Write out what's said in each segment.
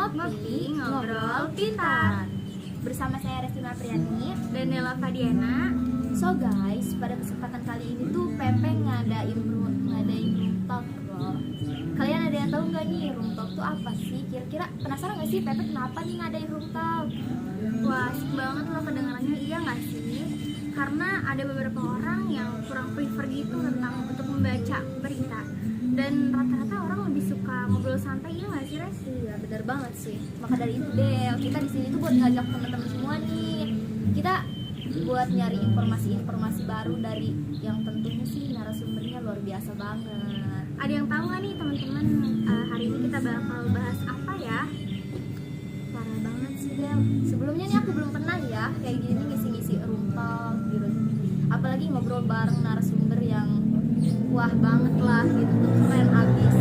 Ngopi, ngobrol, pintar. Bersama saya Restina Priani Dan Nela Fadiana. So guys, pada kesempatan kali ini tuh Pepe ngadain room talk bro. Kalian ada yang tahu nggak nih room talk tuh apa sih? Kira-kira penasaran nggak sih Pepe kenapa nih ngadain room talk? Wah, asik banget loh kedengarannya, iya nggak sih? Karena ada beberapa orang yang kurang prefer gitu tentang untuk membaca berita. Dan rata-rata orang lebih suka ngobrol santai, iya nggak sih Res? Iya benar banget sih. Maka dari itu deh kita di sini tuh buat ngajak teman-teman semua nih. Kita buat nyari informasi-informasi baru dari yang tentunya sih narasumbernya luar biasa banget. Ada yang tahu nggak nih teman-teman, hari ini kita bakal bahas apa ya? Parah banget sih Del. Sebelumnya nih aku belum pernah ya kayak gini ngisi-ngisi room talk gitu. Apalagi ngobrol bareng narasumber yang wah banget lah gitu tuh, keren abis.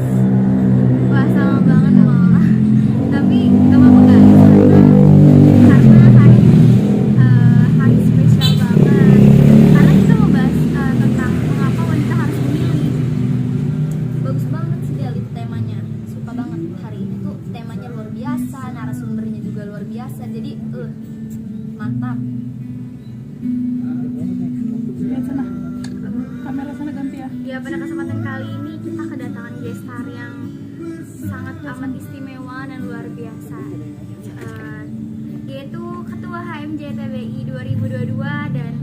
Wah, sama banget loh. Tapi gak apa-apa guys, karena hari hari spesial banget. Karena kita mau bahas tentang mengapa wanita harus memilih. Bagus banget sih Del itu temanya. Suka banget hari ini tuh temanya luar biasa, narasumbernya juga luar biasa. Jadi mantap. Lihat sana, kamera sana ganti ya. Ya, pada kesempatan kali ini kita kedatangan guest star yang sangat amat istimewa dan luar biasa, yaitu Ketua HMJ TBI 2022 dan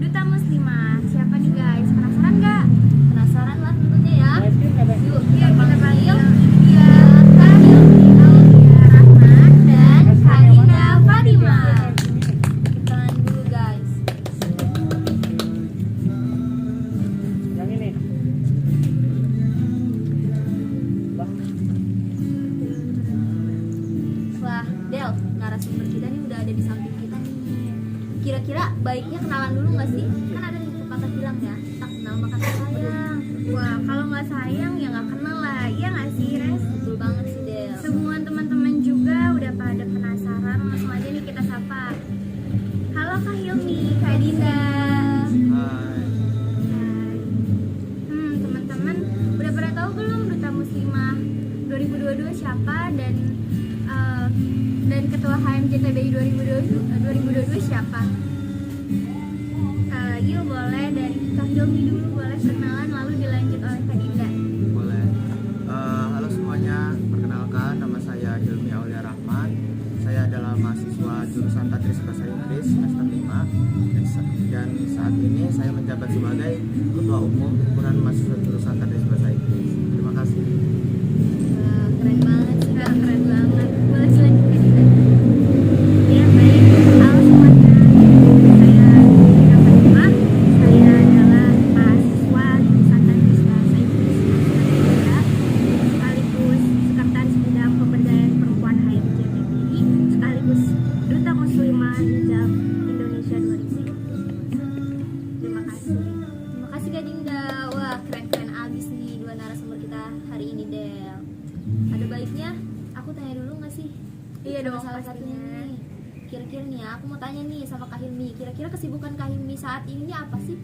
Duta Muslimah. Siapa nih guys? Penasaran nggak? Penasaran lah tentunya ya. Yuk, kita panggil dia Kak Hilmi Aulia Rahman dan Kak Dinda Fatimah. Kenalan dulu guys. Yang ini. Wah, Del, narasumber kita nih udah ada di samping kita nih. Kira-kira baiknya kenalan dulu nggak sih? Kan ada nih pepatah bilang ya, tak kenal maka tak sayang. Wah, kalau nggak sayang ya nggak kenal lah, iya nggak sih Res? Betul banget sih Del. Semua teman-teman juga udah pada penasaran, langsung aja nih kita sapa. Halo Kak Hilmi, Kak Dinda. Hai. Hai. Teman-teman udah pada tahu belum Duta Muslimah 2022 siapa dan Ketua HMJ TBI 2022 siapa? Yuk boleh dari Kak Hilmi dulu, boleh perkenalan lalu dilanjut oleh Kak Dinda. Boleh. Halo semuanya, perkenalkan nama saya Hilmi Aulia Rahman. Saya adalah mahasiswa jurusan Tadris Bahasa Inggris semester 5 dan saat ini saya menjabat sebagai Ketua Umum Himpunan Mahasiswa Jurusan Tadris Bahasa Inggris. Terima kasih. Wah, keren banget sih Kak. Keren banget. Boleh dilanjut Kak Dinda. Ya baik, halo semuanya. Saya Dinda Fatimah. Saya adalah mahasiswa jurusan Tadris Bahasa Inggris semester 3, sekaligus sekretaris bidang pemberdayaan perempuan HMJ TBI, sekaligus Duta Muslimah Hijab Indonesia 2020. Terima kasih. Terima kasih Kak Dinda. Wah, keren-keren abis nih dua narasumber kita hari ini Del. Ada baiknya aku tanya dulu nggak sih? Iya Sama dong, salah satunya pastinya. nih. Kira-kira nih ya, aku mau tanya nih sama Kak Hilmi. Kira-kira kesibukan Kak Hilmi saat ini apa sih?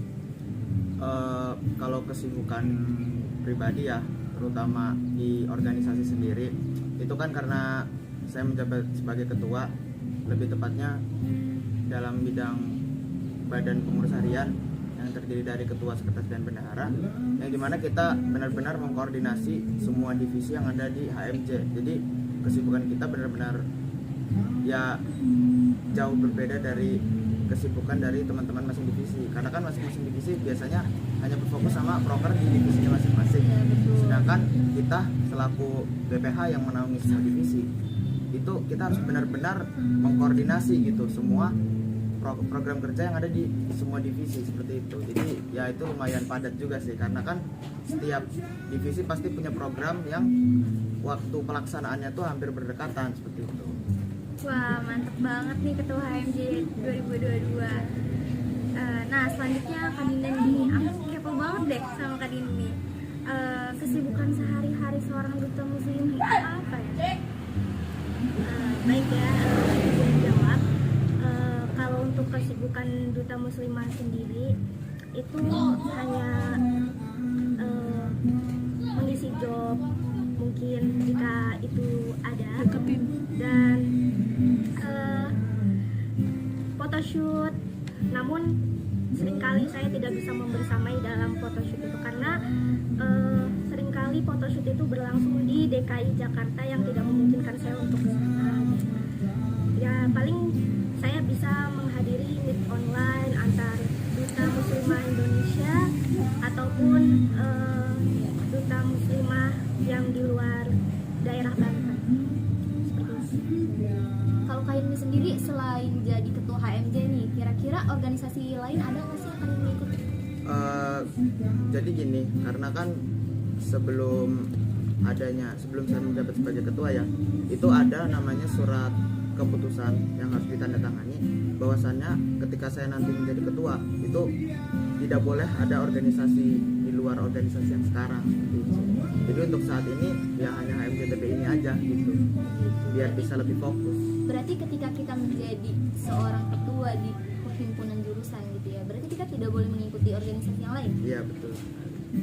Kalau kesibukan pribadi ya, terutama di organisasi sendiri, itu kan karena saya menjabat sebagai ketua, lebih tepatnya dalam bidang badan pengurus harian yang terdiri dari ketua, sekretaris, dan bendahara, yang dimana kita benar-benar mengkoordinasi semua divisi yang ada di HMJ. Jadi kesibukan kita benar-benar ya jauh berbeda dari kesibukan dari teman-teman masing divisi, karena kan masing-masing divisi biasanya hanya berfokus sama proker di divisinya masing-masing. Ya, betul. Sedangkan kita selaku BPH yang menaungi semua divisi, itu kita harus benar-benar mengkoordinasi gitu semua program kerja yang ada di semua divisi seperti itu. Jadi ya itu lumayan padat juga sih, karena kan setiap divisi pasti punya program yang waktu pelaksanaannya tuh hampir berdekatan seperti itu. Wah, mantep banget nih Ketua HMJ 2022. Nah, selanjutnya Kak Dinda nih, aku kepo banget deh sama Kak Dinda nih. Kesibukan sehari-hari seorang duta muslim itu apa ya? Baik ya, saya jawab. Kalau untuk kesibukan duta muslimah sendiri itu hanya mengisi job mungkin jika itu ada. Deketin. Dan photoshoot, namun seringkali saya tidak bisa membersamai dalam photoshoot itu karena seringkali photoshoot itu berlangsung di DKI Jakarta yang tidak memungkinkan saya untuk ke sana. Ya paling saya bisa menghadiri meet online antar duta muslimah Indonesia ataupun duta muslimah yang di luar daerah Banten. Seperti itu. Kalau Kak Hilmi sendiri selain jadi ketua HMJ nih, kira-kira organisasi lain ada nggak sih yang Kak Hilmi ikut? Jadi gini, karena kan sebelum saya menjabat sebagai ketua ya, itu ada namanya surat keputusan yang harus ditandatangani bahwasannya ketika saya nanti menjadi ketua itu tidak boleh ada organisasi di luar organisasi yang sekarang gitu. Jadi untuk saat ini ya hanya HMJTB ini aja gitu, biar bisa lebih fokus. Berarti ketika kita menjadi seorang ketua di perhimpunan jurusan gitu ya, berarti kita tidak boleh mengikuti organisasi yang lain. Iya betul.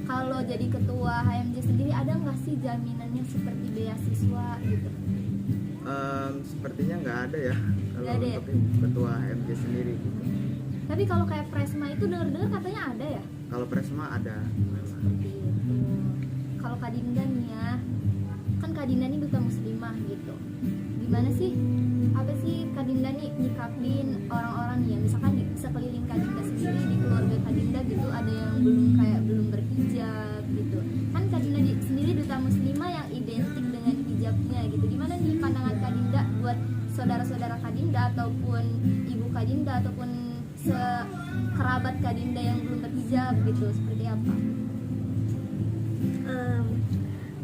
Kalau jadi ketua HMJ sendiri ada nggak sih jaminannya seperti beasiswa gitu? Sepertinya nggak ada ya kalau Nggak ada ya? untuk ketua HMJ sendiri gitu. Tapi kalau kayak Presma itu dengar-dengar katanya ada ya? Kalau Presma ada. Seperti itu. Kalau Kak Dinda nih ya, kan Kak Dinda nih duta muslimah gitu. Gimana sih? Apa sih Kak Dinda nih nyikapin orang-orang nih ya, misalkan di sekeliling Kak Dinda sendiri, di keluarga Kak Dinda gitu ada yang belum berhijab gitu. Kan Kak Dinda sendiri duta muslimah yang identik dengan hijabnya gitu. Gimana nih pandangan Kak Dinda buat saudara-saudara Kak Dinda ataupun ibu Kak Dinda ataupun kerabat Kak Dinda yang belum berhijab gitu, seperti apa?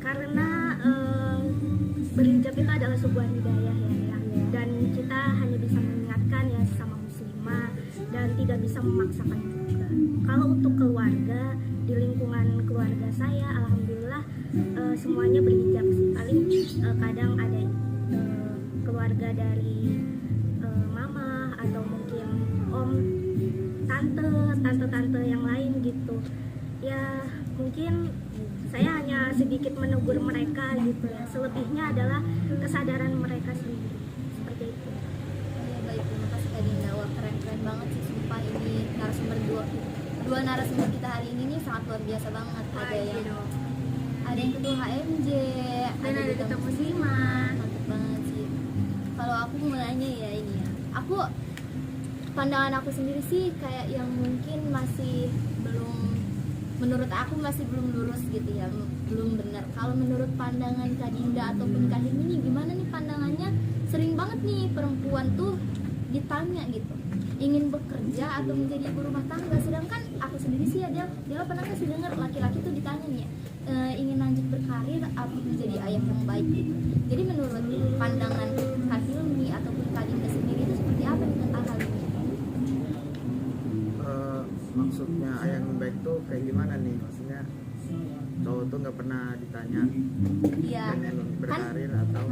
Karena berhijab itu adalah sebuah hidayah ya, dan kita hanya bisa mengingatkan ya sesama muslimah dan tidak bisa memaksakan juga. Kalau untuk keluarga, di lingkungan keluarga saya alhamdulillah semuanya berhijab sih. Paling kadang ada keluarga dari mama atau mungkin om, tante yang lain gitu ya. Mungkin saya hanya sedikit menegur mereka gitu ya, selebihnya adalah kesadaran mereka sendiri, seperti itu. Ya baik, terima kasih Kak Dinda. Wah keren banget sih sumpah, ini narasumber dua narasumber kita hari ini nih sangat luar biasa banget. Ada yang ketua HMJ Dan ada duta muslimah. mantap banget sih. Kalau aku mau nanya ya ini ya, pandangan aku sendiri sih kayak yang mungkin masih belum, menurut aku masih belum lurus gitu ya, belum benar. Kalau menurut pandangan Kak Dinda ataupun Kak Hilmi nih, gimana nih pandangannya? Sering banget nih perempuan tuh ditanya gitu, ingin bekerja atau menjadi ibu rumah tangga. Sedangkan aku sendiri sih ya, dia pernah kasih dengar laki-laki tuh ditanya nih ya, ingin lanjut berkarir atau menjadi ayah yang baik gitu. Jadi menurut pandangan Kak Hilmi ataupun Kak Dinda sendiri itu seperti apa nih tentang hal ini? Maksudnya ayah yang baik tuh kayak gimana nih? Maksudnya cowok tuh nggak pernah ditanya Iya, pengen kan berkarir atau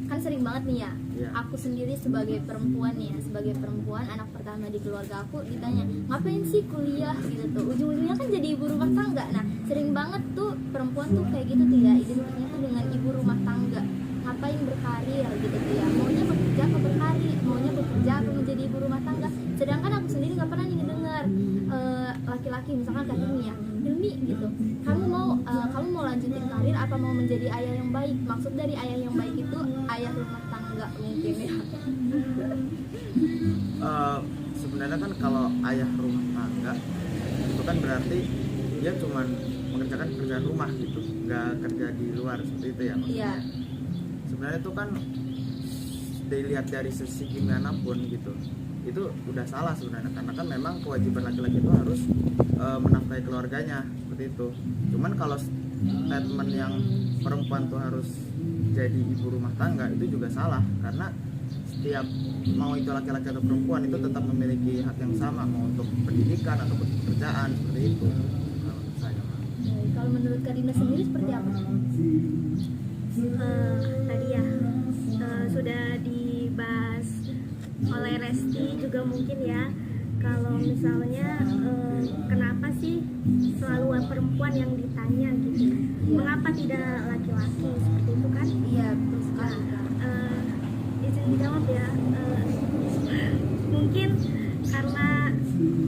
kan sering banget nih ya. Iya. Aku sendiri sebagai perempuan nih ya, sebagai perempuan anak pertama di keluarga aku ditanya ngapain sih kuliah gitu tuh, ujung-ujungnya kan jadi ibu rumah tangga. Nah sering banget tuh perempuan tuh kayak gitu tuh ya, identiknya tuh dengan ibu rumah tangga, ngapain berkarir gitu tuh ya, maunya bekerja atau berkarir, maunya bekerja atau menjadi ibu rumah tangga. Sedangkan aku sendiri nggak pernah nih dengar laki-laki misalkan Kak Hilmi ya, Hilmi gitu, kamu mau lanjutin karir apa mau menjadi ayah yang baik? Maksud dari ayah yang baik itu ayah rumah tangga mungkin ya. Sebenarnya kan kalau ayah rumah tangga itu kan berarti dia cuman mengerjakan pekerjaan rumah gitu, nggak kerja di luar seperti itu ya maksudnya. Iya. Sebenarnya itu kan dilihat dari sisi gimana pun gitu, itu udah salah sebenarnya, karena kan memang kewajiban laki-laki itu harus menafkahi keluarganya seperti itu. Cuman kalau statement yang perempuan tuh harus jadi ibu rumah tangga itu juga salah, karena setiap mau itu laki-laki atau perempuan itu tetap memiliki hak yang sama, mau untuk pendidikan atau pekerjaan seperti itu. Kalau menurut saya. Baik, kalau menurut Kak Dinda sendiri seperti apa? Tadi ya sudah dibahas oleh Resti juga mungkin ya, kalau misalnya kenapa sih selalu perempuan yang ditanya gitu, mengapa tidak laki-laki seperti itu kan? Iya, betul sekali. Izin dijawab ya. Mungkin karena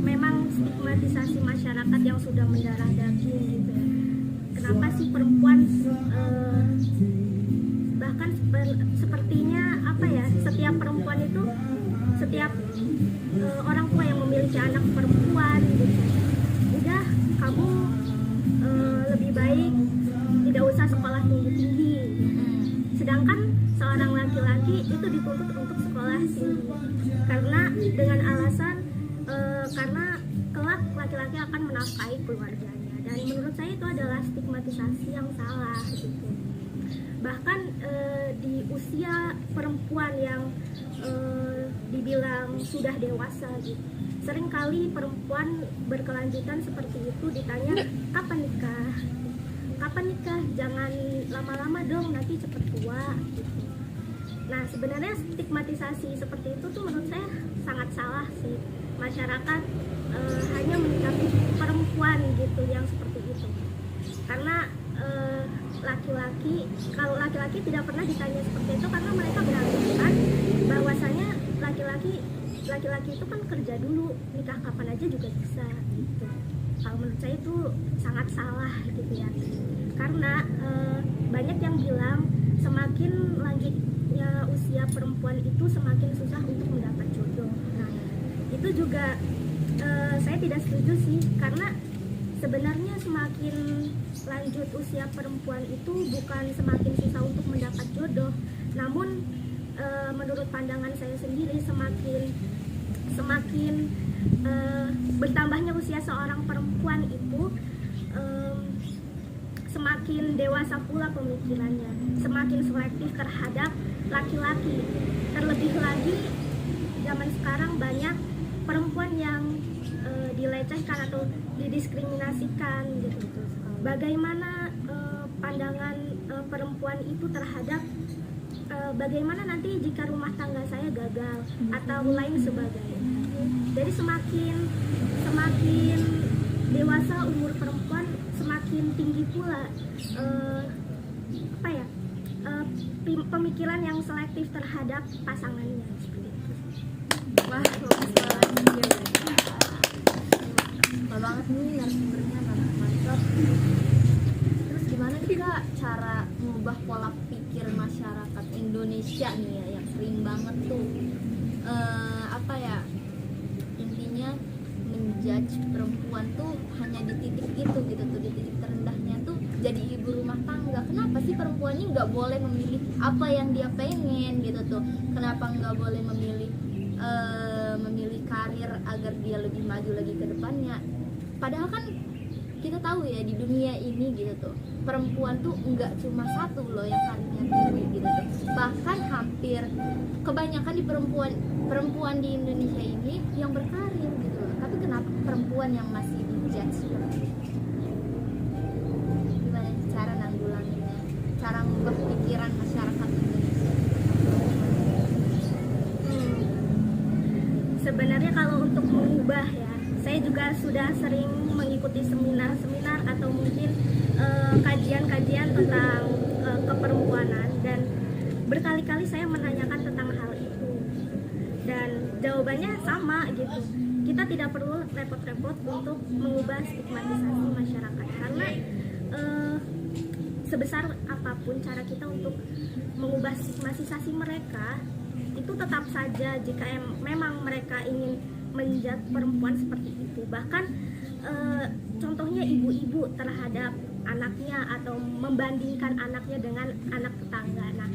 memang stigmatisasi masyarakat yang sudah mendarah daging gitu ya. Kenapa sih perempuan bahkan sepertinya apa ya, setiap perempuan itu, setiap orang tua yang memiliki anak perempuan gitu, udah kamu lebih baik tidak usah sekolah tinggi-tinggi. Sedangkan seorang laki-laki itu dituntut untuk sekolah tinggi karena dengan alasan karena kelak laki-laki akan menafkahi keluarganya, dan menurut saya itu adalah stigmatisasi yang salah gitu. Bahkan di usia perempuan yang dibilang sudah dewasa gitu, seringkali perempuan berkelanjutan seperti itu ditanya kapan nikah, kapan nikah, jangan lama-lama dong nanti cepet tua gitu. Nah sebenarnya stigmatisasi seperti itu tuh menurut saya sangat salah sih. Masyarakat hanya menyikapi perempuan gitu yang seperti itu, karena laki-laki, kalau laki-laki tidak pernah ditanya seperti itu karena mereka beranggapan bahwasanya laki-laki itu kan kerja dulu, nikah kapan aja juga bisa gitu. Kalau menurut saya itu sangat salah gitu ya, karena banyak yang bilang semakin lanjutnya usia perempuan itu semakin susah untuk mendapat jodoh. Nah itu juga saya tidak setuju sih, karena sebenarnya semakin lanjut usia perempuan itu bukan semakin susah untuk mendapat jodoh, namun menurut pandangan saya sendiri semakin bertambahnya usia seorang perempuan itu semakin dewasa pula pemikirannya, semakin selektif terhadap laki-laki. Terlebih lagi zaman sekarang banyak perempuan yang dilecehkan atau didiskriminasikan gitu. Bagaimana pandangan perempuan itu terhadap bagaimana nanti jika rumah tangga saya gagal atau lain sebagainya. Jadi semakin dewasa umur perempuan semakin tinggi pula pemikiran yang selektif terhadap pasangannya seperti itu. Wah, bagus banget. Wah banget nih narasumbernya, mantap. Terus gimana nih Kak cara mengubah pola pikir masyarakat Indonesia nih ya, yang sering banget tuh intinya menjudge perempuan tuh hanya di titik itu gitu tuh, di titik terendahnya tuh jadi ibu rumah tangga. Kenapa sih perempuan ini nggak boleh memilih apa yang dia pengen gitu tuh? Kenapa nggak boleh memilih karir agar dia lebih maju lagi ke depannya? Padahal kan kita tahu ya di dunia ini gitu tuh, perempuan tuh nggak cuma satu loh yang karirnya tinggi gitu tuh. Bahkan hampir kebanyakan di perempuan di Indonesia ini yang berkarir gitu loh. Tapi kenapa perempuan yang masih dijudge seperti itu? Gimana cara nanggulanginnya? Cara mengubah pikiran masyarakat Indonesia? Sebenarnya kalau untuk mengubah ya, saya juga sudah sering mengikuti seminar-seminar atau mungkin kajian-kajian tentang keperempuanan, dan berkali-kali saya menanyakan tentang hal itu dan jawabannya sama gitu. Kita tidak perlu repot-repot untuk mengubah stigmatisasi masyarakat, karena sebesar apapun cara kita untuk mengubah stigmatisasi mereka, itu tetap saja jika memang mereka ingin menjudge perempuan seperti itu. Bahkan contohnya ibu-ibu terhadap anaknya atau membandingkan anaknya dengan anak tetangga. Nah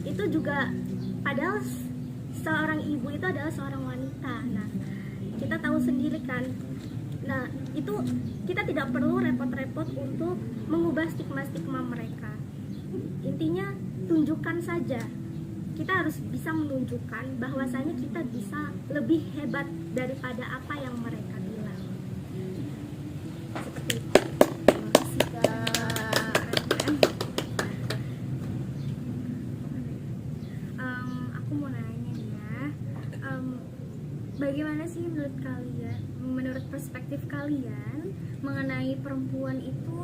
itu juga, padahal seorang ibu itu adalah seorang wanita. Nah kita tahu sendiri kan. Nah itu kita tidak perlu repot-repot untuk mengubah stigma-stigma mereka. Intinya tunjukkan saja. Kita harus bisa menunjukkan bahwasanya kita bisa lebih hebat daripada apa yang mereka bilang. Seperti itu. Terima kasih Kak. Aku mau nanya nih ya, bagaimana sih menurut perspektif kalian mengenai perempuan itu,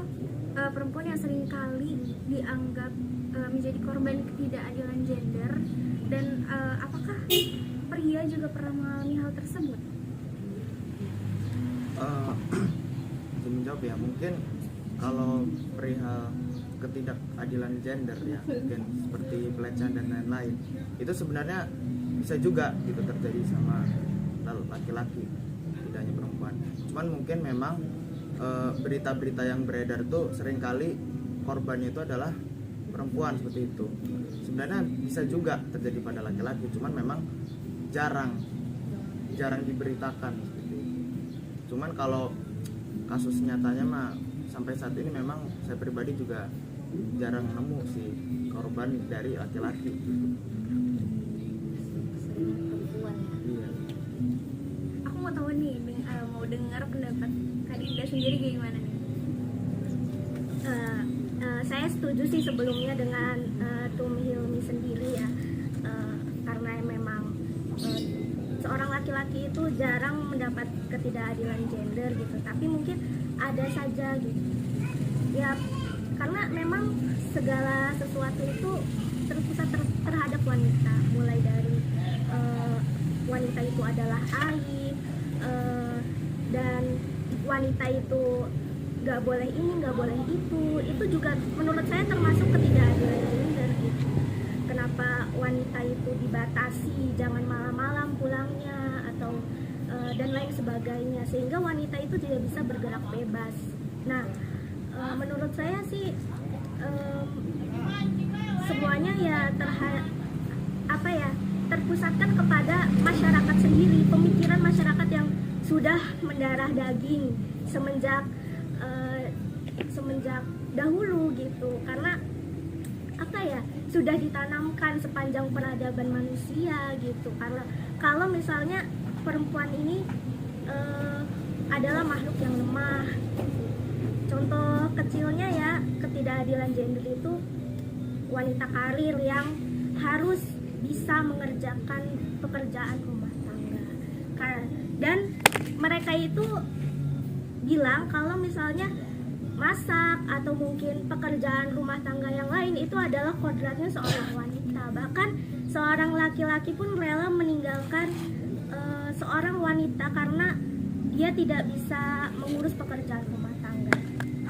perempuan yang sering kali dianggap menjadi korban ketidakadilan gender, dan apakah pria juga pernah mengalami hal tersebut? Untuk menjawab ya, mungkin kalau perihal ketidakadilan gender ya, mungkin seperti pelecehan dan lain-lain, itu sebenarnya bisa juga gitu terjadi sama laki-laki, tidak hanya perempuan. Cuman mungkin memang berita-berita yang beredar tuh seringkali korbannya itu adalah perempuan seperti itu. Sebenarnya bisa juga terjadi pada laki-laki, cuman memang jarang diberitakan seperti itu. Cuman kalau kasus nyatanya mah sampai saat ini memang saya pribadi juga jarang nemu sih korban dari laki-laki. Perempuan ya. Iya. Aku mau tahu nih, mau dengar pendapat Kak Dinda sendiri gimana nih? Saya setuju sih sebelumnya dengan Tum Hilmi sendiri ya, karena memang seorang laki-laki itu jarang mendapat ketidakadilan gender gitu, tapi mungkin ada saja gitu ya, karena memang segala sesuatu itu terpusat terhadap wanita, mulai dari wanita itu adalah aib, dan wanita itu nggak boleh ini, nggak boleh itu juga menurut saya termasuk ketidakadilan gender gitu. Kenapa wanita itu dibatasi jangan malam-malam pulangnya atau dan lain sebagainya, sehingga wanita itu tidak bisa bergerak bebas. Nah, menurut saya sih semuanya ya terpusatkan kepada masyarakat sendiri, pemikiran masyarakat yang sudah mendarah daging semenjak dahulu gitu, karena sudah ditanamkan sepanjang peradaban manusia gitu. Karena kalau misalnya perempuan ini adalah makhluk yang lemah, contoh kecilnya ya ketidakadilan gender itu wanita karir yang harus bisa mengerjakan pekerjaan rumah tangga, dan mereka itu bilang kalau misalnya masak atau mungkin pekerjaan rumah tangga yang lain itu adalah kodratnya seorang wanita. Bahkan seorang laki-laki pun rela meninggalkan seorang wanita karena dia tidak bisa mengurus pekerjaan rumah tangga.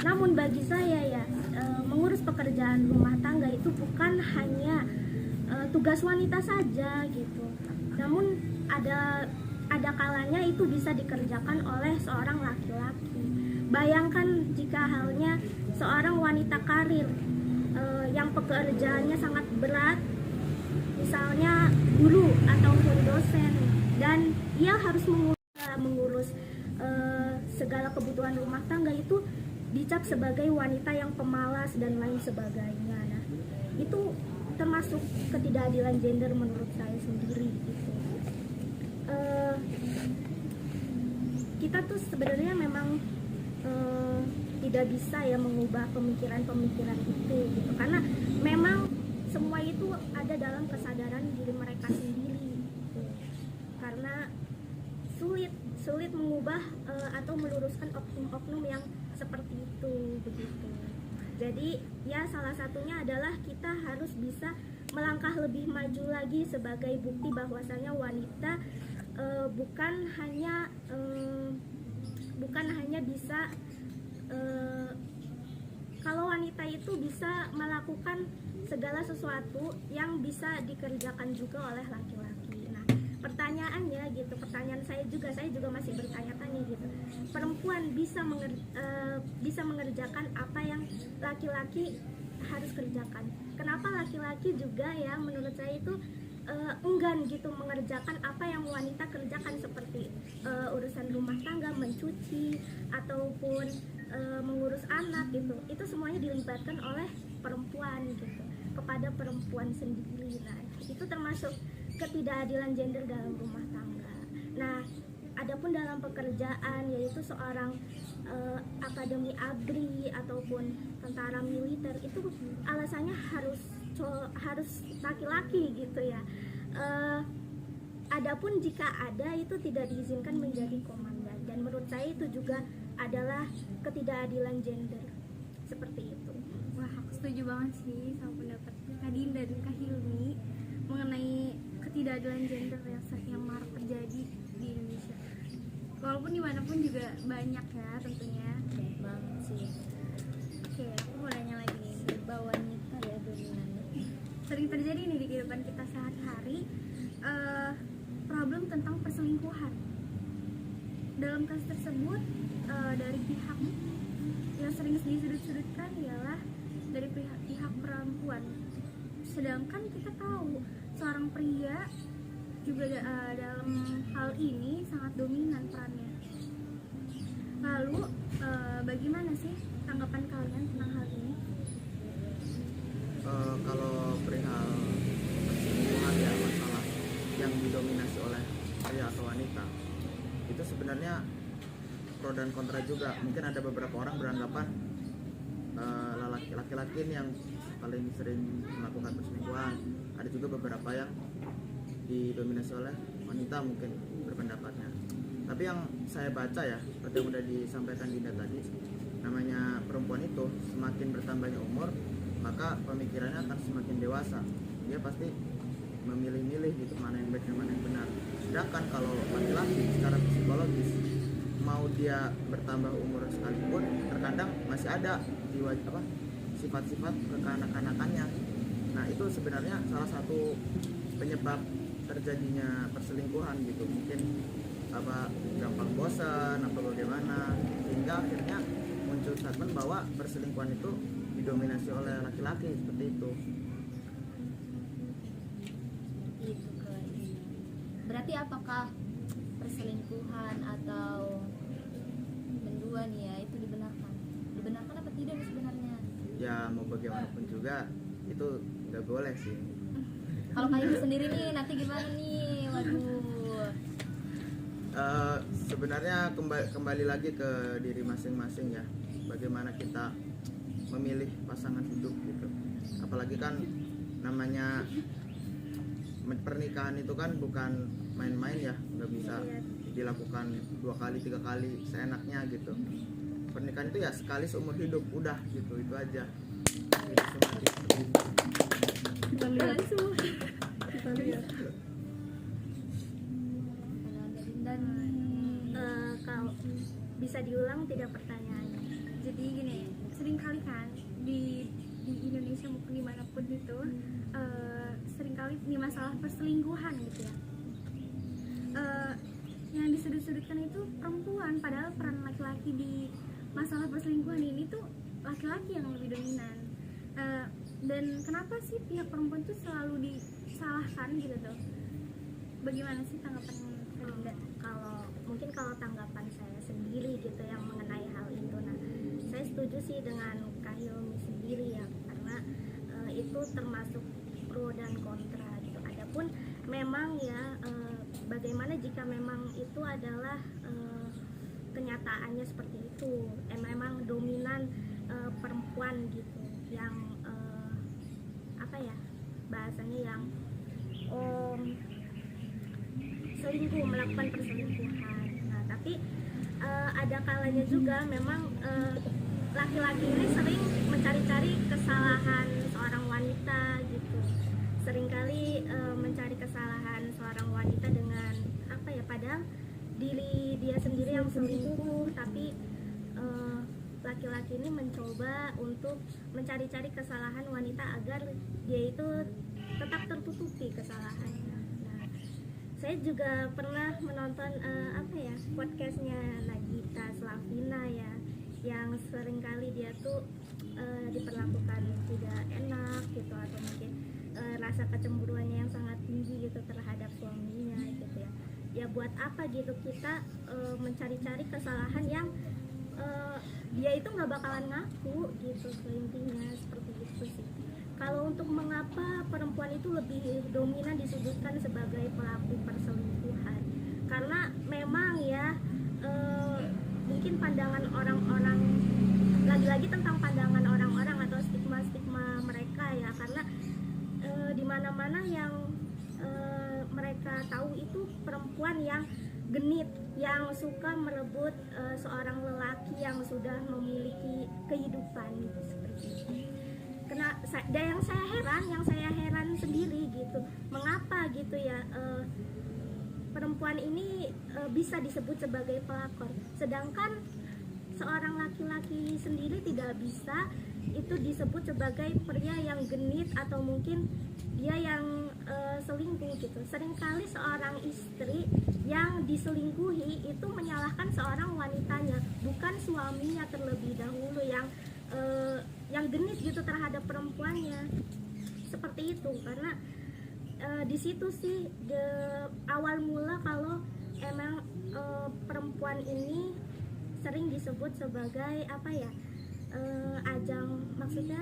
Namun bagi saya ya, mengurus pekerjaan rumah tangga itu bukan hanya tugas wanita saja gitu. Namun ada kalanya itu bisa dikerjakan oleh seorang laki-laki. Bayangkan jika halnya seorang wanita karir yang pekerjaannya sangat berat, misalnya guru ataupun dosen, dan ia harus mengurus segala kebutuhan rumah tangga, itu dicap sebagai wanita yang pemalas dan lain sebagainya. Nah, itu termasuk ketidakadilan gender menurut saya sendiri gitu. Kita tuh sebenarnya memang tidak bisa ya mengubah pemikiran-pemikiran itu gitu, karena memang semua itu ada dalam kesadaran diri mereka sendiri gitu. Karena sulit mengubah atau meluruskan oknum-oknum yang seperti itu begitu. Jadi ya salah satunya adalah kita harus bisa melangkah lebih maju lagi sebagai bukti bahwasanya wanita bukan hanya bisa kalau wanita itu bisa melakukan segala sesuatu yang bisa dikerjakan juga oleh laki-laki. Nah, pertanyaannya gitu, pertanyaan saya juga masih bertanya-tanya gitu. Perempuan bisa mengerjakan apa yang laki-laki harus kerjakan. Kenapa laki-laki juga ya menurut saya itu enggan gitu mengerjakan apa yang wanita kerjakan, seperti urusan rumah tangga, mencuci ataupun mengurus anak gitu. Itu semuanya dilibatkan oleh perempuan gitu, kepada perempuan sendiri. Nah, itu termasuk ketidakadilan gender dalam rumah tangga. Nah, adapun dalam pekerjaan, yaitu seorang akademi ABRI ataupun tentara militer, itu alasannya harus laki-laki gitu ya. adapun jika ada itu tidak diizinkan menjadi komandan, dan menurut saya itu juga adalah ketidakadilan gender seperti itu. Wah, aku setuju banget sih sama pendapat Kadin dan Kak Hilmi mengenai ketidakadilan gender yang marak terjadi di Indonesia. Walaupun dimanapun juga banyak ya tentunya. Banget sih. Oke, aku mau nanya lagi nih. Serba wanita ya dominan. Sering terjadi nih di kehidupan kita sehari-hari problem tentang perselingkuhan. Dalam kasus tersebut dari pihak yang sering disudut-sudutkan ialah dari pihak perempuan. Sedangkan kita tahu seorang pria juga dalam hal ini sangat dominan perannya. Lalu bagaimana sih tanggapan kalian tentang hal ini? Kalau perihal perselingkuhan ya, masalah yang didominasi oleh pria atau wanita, itu sebenarnya pro dan kontra juga. Mungkin ada beberapa orang beranggapan laki-laki yang paling sering melakukan perselingkuhan. Ada juga beberapa yang didominasi oleh wanita mungkin berpendapatnya. Tapi yang saya baca ya, seperti yang udah disampaikan Dinda tadi, namanya perempuan itu semakin bertambahnya umur, maka pemikirannya akan semakin dewasa. Dia pasti memilih-milih gitu mana yang baik dan mana yang benar. Sedangkan kalau laki-laki secara psikologis, mau dia bertambah umur sekalipun, terkadang masih ada sifat-sifat kekanak-kanakannya. Nah, itu sebenarnya salah satu penyebab terjadinya perselingkuhan gitu. Mungkin gampang bosan apa bagaimana, sehingga akhirnya muncul statement bahwa perselingkuhan itu didominasi oleh laki-laki, seperti itu. Itu berarti apakah perselingkuhan atau menduan ya itu dibenarkan apa tidak sebenarnya? Ya mau bagaimanapun juga itu nggak boleh sih. Kalau kamu sendiri nih nanti gimana nih? Waduh. Sebenarnya kembali lagi ke diri masing-masing ya, bagaimana kita memilih pasangan hidup gitu. Apalagi kan namanya pernikahan itu kan bukan main-main ya, nggak bisa dilakukan 2 kali 3 kali seenaknya gitu. Pernikahan itu ya sekali seumur hidup, udah gitu, itu aja. Kita lihat. Kita lihat. Dan kalau bisa diulang tidak pertanyaannya? Jadi gini, sering kali kan di Indonesia maupun dimanapun itu sering kali ini masalah perselingkuhan gitu ya. Yang disudut-sudutkan itu perempuan, padahal peran laki-laki di masalah perselingkuhan ini tuh laki-laki yang lebih dominan. Dan kenapa sih pihak perempuan tuh selalu disalahkan gitu tuh? Bagaimana sih tanggapan Anda? Kalau tanggapan saya sendiri gitu yang mengenai hal itu, nah saya setuju sih dengan Kak Hilmi sendiri ya, karena itu termasuk pro dan kontra gitu. Adapun memang ya bagaimana jika memang itu adalah kenyataannya seperti itu, memang dominan perempuan gitu yang bahasanya yang selingkuh, melakukan perselingkuhan. Nah, tapi ada kalanya juga memang laki-laki ini sering mencari-cari kesalahan seorang wanita gitu. Seringkali mencari kesalahan seorang wanita dengan padahal diri dia sendiri yang selingkuh, tapi laki-laki ini mencoba untuk mencari-cari kesalahan wanita agar dia itu tetap tertutupi kesalahannya. Nah, saya juga pernah menonton podcastnya Nagita Slavina ya, yang seringkali dia tuh diperlakukan tidak enak gitu, atau mungkin rasa kecemburuannya yang sangat tinggi gitu terhadap suaminya gitu ya. Ya buat apa gitu kita mencari-cari kesalahan yang dia itu nggak bakalan ngaku gitu, intinya seperti itu sih. Kalau untuk mengapa perempuan itu lebih dominan disudutkan sebagai pelaku perselingkuhan, karena memang ya mungkin pandangan orang-orang, lagi-lagi tentang pandangan orang-orang atau stigma-stigma mereka ya, karena di mana-mana yang mereka tahu itu perempuan yang genit, yang suka merebut seorang lelaki yang sudah memiliki kehidupan gitu, seperti itu. Dan yang saya heran sendiri gitu, mengapa gitu ya perempuan ini bisa disebut sebagai pelakor, sedangkan seorang laki-laki sendiri tidak bisa itu disebut sebagai pria yang genit atau mungkin dia yang selingkuh gitu. Seringkali seorang istri yang diselingkuhi itu menyalahkan seorang wanitanya, bukan suaminya terlebih dahulu yang genit gitu terhadap perempuannya. Seperti itu, karena di situ sih awal mula kalau emang perempuan ini sering disebut sebagai apa ya, maksudnya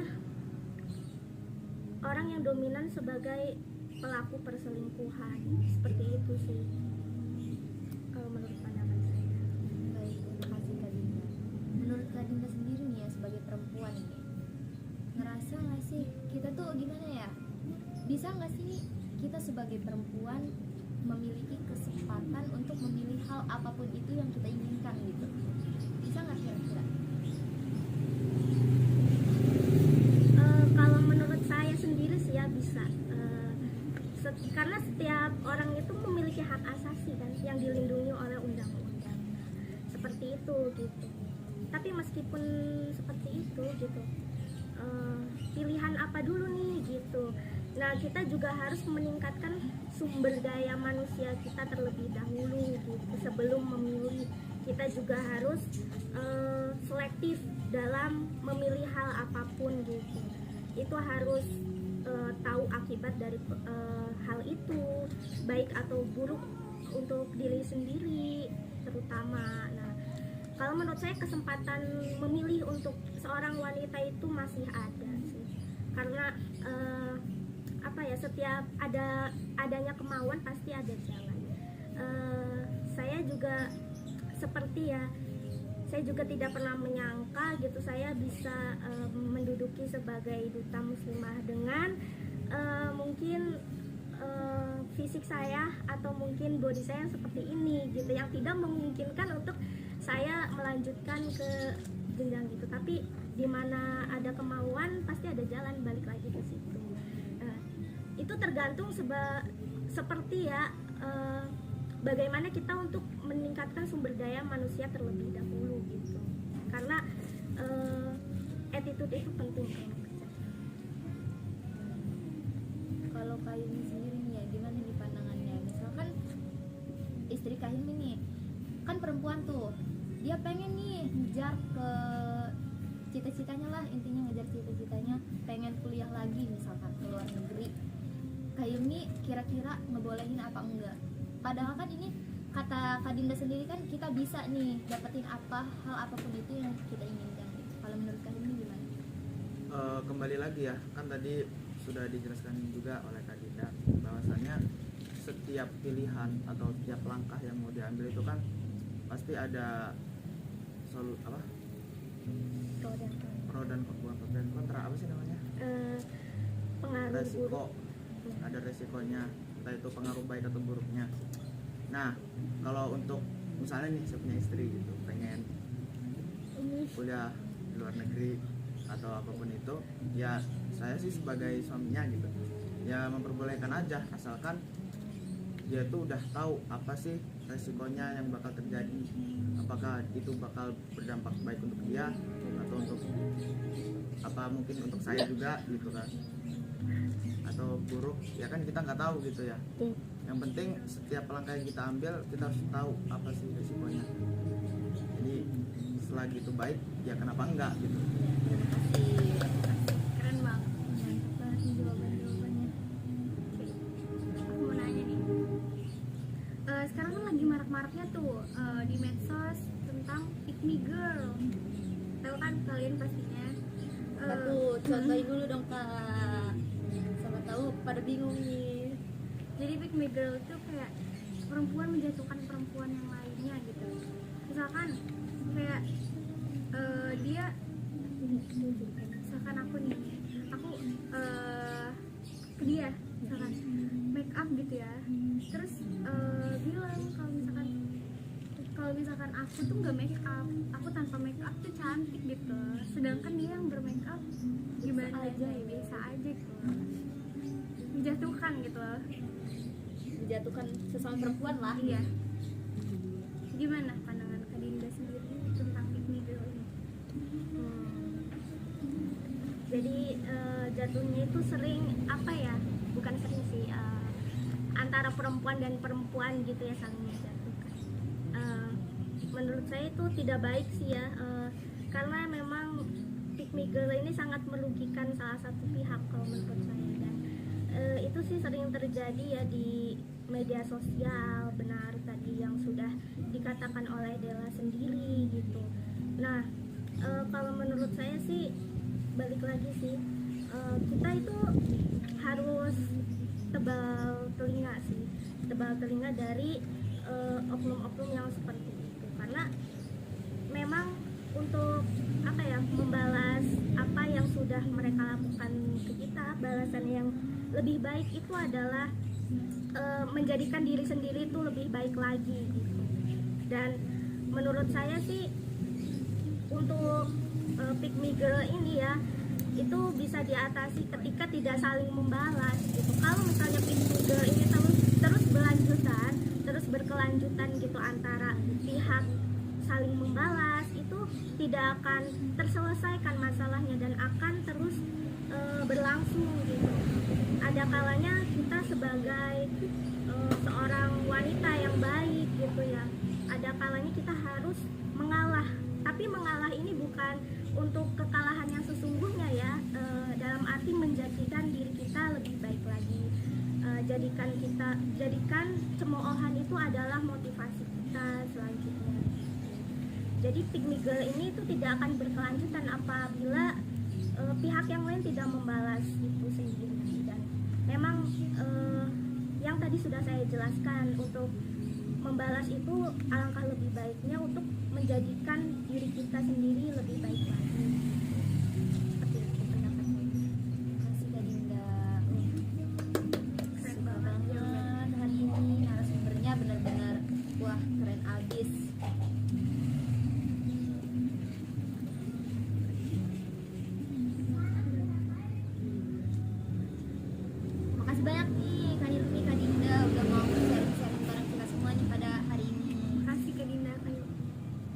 orang yang dominan sebagai pelaku perselingkuhan, seperti itu sih kalau menurut pandangan saya. Baik, terima kasih Kak Dinda. Menurut Kak Dinda sendiri nih ya, sebagai perempuan ini, ngerasa nggak sih kita tuh gimana ya, bisa nggak sih kita sebagai perempuan memiliki kesempatan untuk memilih hal apapun itu yang kita inginkan gitu? Bisa nggak kira-kira? Kalau menurut saya sendiri sih ya bisa, karena setiap orang itu memiliki hak asasi kan yang dilindungi oleh undang-undang, seperti itu gitu. Tapi meskipun seperti itu gitu, pilihan apa dulu nih gitu. Nah, kita juga harus meningkatkan sumber daya manusia kita terlebih dahulu gitu. Sebelum memilih, kita juga harus selektif dalam memilih hal apapun gitu. Itu harus tahu akibat dari hal itu, baik atau buruk untuk diri sendiri terutama. Nah, kalau menurut saya kesempatan memilih untuk seorang wanita itu masih ada sih, karena setiap adanya kemauan pasti ada jalan. Saya juga seperti ya, saya juga tidak pernah menyangka gitu saya bisa menduduki sebagai duta muslimah dengan mungkin fisik saya atau mungkin body saya yang seperti ini gitu, yang tidak memungkinkan untuk saya melanjutkan ke jenjang itu. Tapi di mana ada kemauan pasti ada jalan, balik lagi ke situ. Itu tergantung seperti ya bagaimana kita untuk meningkatkan sumber daya manusia terlebih dahulu gitu, karena attitude itu penting kalau kerja. Kalau Kak Yumi sendiri nih ya, gimana nih pandangannya? Misalkan istri Kak Yumi nih, kan perempuan tuh, dia pengen nih ngejar ke cita-citanya lah, intinya ngejar cita-citanya, pengen kuliah lagi misalkan ke luar negeri. Kak Yumi kira-kira ngebolehin apa enggak? Padahal kan ini kata Kak Dinda sendiri kan kita bisa nih dapetin hal apapun itu yang kita inginkan. Kalau menurut Kak Yumi gimana? Kembali lagi ya, kan tadi sudah dijelaskan juga oleh Kak Dinda bahwasannya setiap pilihan atau setiap langkah yang mau diambil itu kan pasti ada pro dan kontra, apa sih namanya, Pengaruh resiko buruk. ada resikonya, entah itu pengaruh baik atau buruknya. Nah, kalau untuk misalnya nih saya punya istri gitu, pengen kuliah di luar negeri atau apapun itu, ya saya sih sebagai suaminya gitu ya memperbolehkan aja, asalkan dia tuh udah tahu apa sih resikonya yang bakal terjadi, apakah itu bakal berdampak baik untuk dia atau untuk apa mungkin untuk saya juga gitu kan, atau buruk ya kan kita nggak tahu gitu ya. Yang penting setiap langkah yang kita ambil kita harus tahu apa sih resikonya, jadi selagi itu baik ya kenapa enggak gitu. Keren banget, mantap banget nih jawabannya. Aku mau nanya nih, sekarang kan lagi marak-maraknya tuh di medsos tentang pick me girl. Tahu kan kalian pastinya. Contohin dulu dong Kak, sama tahu pada bingung nih. Jadi pick me girl itu kayak perempuan menjatuhkan perempuan yang lainnya gitu. Misalkan kayak misalkan aku ke dia misalkan make up gitu ya, terus kalau misalkan aku tuh nggak make up, aku tanpa make up tuh cantik gitu, sedangkan dia yang bermake up gimana aja ya, biasa aja gitu, menjatuhkan gitu loh. Menjatuhkan sesama perempuan lah. Iya. Gimana pandangan Kak Dinda sendiri tentang pick me girl ini? Jadi jatuhnya itu sering apa ya, bukan sering sih, antara perempuan dan perempuan gitu ya, saling menjatuhkan. Menurut saya itu tidak baik sih ya, karena memang pick me girl ini sangat merugikan salah satu pihak kalau menurut saya. Dan itu sih sering terjadi ya di media sosial, benar tadi yang sudah dikatakan oleh Della sendiri gitu. Nah, kalau menurut saya sih balik lagi sih, kita itu harus tebal telinga dari oknum-oknum yang seperti itu, karena memang untuk apa ya, membalas apa yang sudah mereka lakukan ke kita, balasan yang lebih baik itu adalah menjadikan diri sendiri itu lebih baik lagi gitu. Dan menurut saya sih untuk pick me girl ini ya, itu bisa diatasi ketika tidak saling membalas gitu. Kalau misalnya pick me girl ini terus berkelanjutan gitu antara pihak saling membalas, itu tidak akan terselesaikan masalahnya dan akan terus berlangsung gitu. Ada kalanya kita sebagai seorang wanita yang baik gitu ya, ada kalanya kita harus mengalah, tapi mengalah ini bukan untuk kekalahan yang sesungguhnya ya, dalam arti menjadikan diri kita lebih baik lagi, jadikan cemoohan itu adalah motivasi kita selanjutnya. Jadi pick me girl ini itu tidak akan berkelanjutan apabila pihak yang lain tidak membalas itu sendiri. Dan memang yang tadi sudah saya jelaskan, untuk membalas itu alangkah lebih baiknya untuk menjadikan diri kita sendiri lebih baik lagi. Seperti itu pendapat saya. Kasih Kak Dinda. Suka banget hari ini narasumbernya, benar-benar wah keren abis. Makasih banyak nih Kak Hilmi, Kak Dinda udah mau sharing-sharing bareng kita semua nih pada hari ini. Kasih Kak Dinda.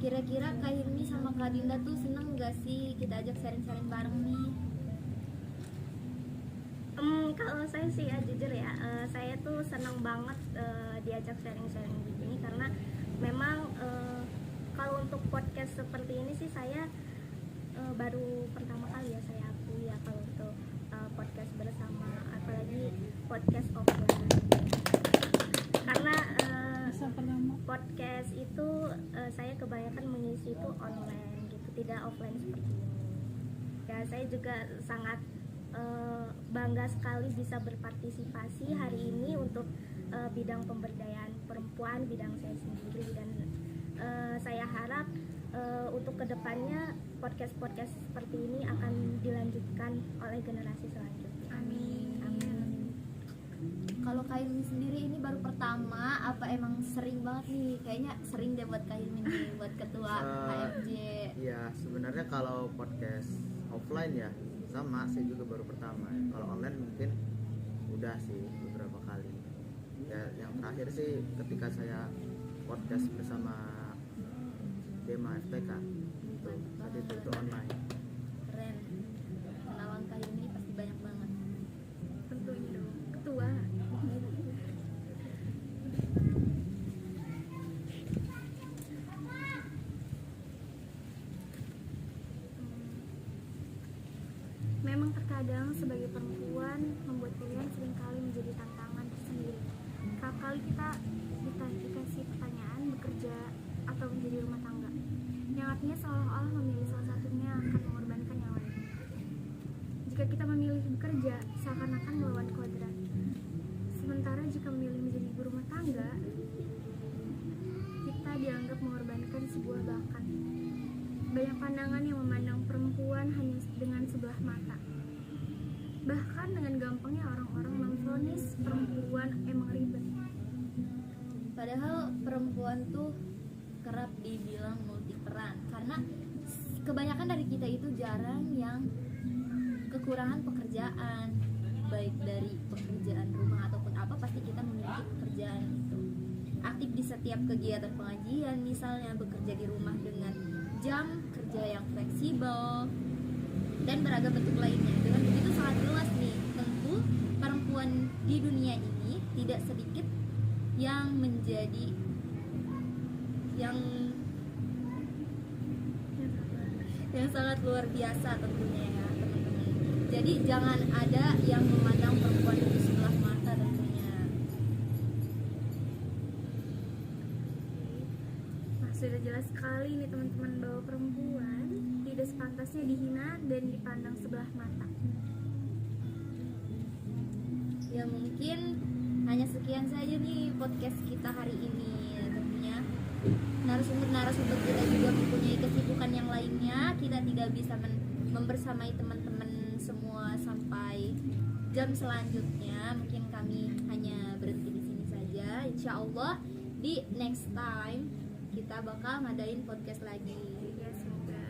Kira-kira Kak Hilmi sama Kak Dinda tuh seneng gak sih kita ajak sharing-sharing bareng nih? Kalau saya sih ya jujur ya, saya tuh senang banget diajak sharing-sharing begini, karena memang kalau untuk podcast seperti ini sih saya baru pertama kali ya saya akui ya, kalau untuk podcast bersama, apalagi podcast offline, karena podcast itu saya kebanyakan mengisi itu online gitu, tidak offline seperti ini. Ya saya juga sangat bangga sekali bisa berpartisipasi hari ini untuk bidang pemberdayaan perempuan, bidang saya sendiri. Dan saya harap untuk kedepannya podcast-podcast seperti ini akan dilanjutkan oleh generasi selanjutnya. Amin. Kalau Kak Hilmi sendiri ini baru pertama apa emang sering banget nih? Kayaknya sering deh buat Kak Hilmi nih, buat ketua HFJ. Iya, sebenarnya kalau podcast offline ya sama, saya juga baru pertama. Kalau online mungkin udah sih beberapa kali. Ya, yang terakhir sih ketika saya podcast bersama Dema FTK itu online. Keren. Kenalan Kak Hilmi pasti banyak banget. Tentunya dong, ketua. Memang terkadang sebagai perempuan membuat pilihan seringkali menjadi tantangan tersendiri. Kerap kali kita dikasih pertanyaan bekerja atau menjadi rumah tangga, yang artinya seolah-olah memilih salah satunya akan mengorbankan yang lain. Jika kita memilih bekerja, seakan-akan melawan kodrat. Sementara jika memilih menjadi ibu rumah tangga, kita dianggap mengorbankan sebuah bakat. Banyak pandangan yang memandang perempuan hanya dengan sebelah mata. Bahkan dengan gampangnya orang-orang memvonis perempuan emang ribet. Padahal perempuan tuh kerap dibilang multi peran, karena kebanyakan dari kita itu jarang yang kekurangan pekerjaan, baik dari pekerjaan rumah ataupun apa, pasti kita memiliki pekerjaan itu. Aktif di setiap kegiatan pengajian, misalnya bekerja di rumah dengan jam kerja yang fleksibel dan beragam bentuk lainnya. Dengan begitu sangat jelas nih, tentu perempuan di dunia ini tidak sedikit yang menjadi yang sangat luar biasa tentunya ya teman-teman. Jadi jangan ada yang memandang perempuan itu sebelah mata tentunya. Nah, sudah jelas sekali nih teman-teman bahwa perempuan tidak sepantasnya dihina dan dipandang sebelah mata. Ya mungkin hanya sekian saja nih podcast kita hari ini. Tentunya narasumber kita juga mempunyai kesibukan yang lainnya. Kita tidak bisa membersamai teman-teman semua sampai jam selanjutnya. Mungkin kami hanya berhenti di sini saja. Insya Allah di next time kita bakal ngadain podcast lagi. Ya semoga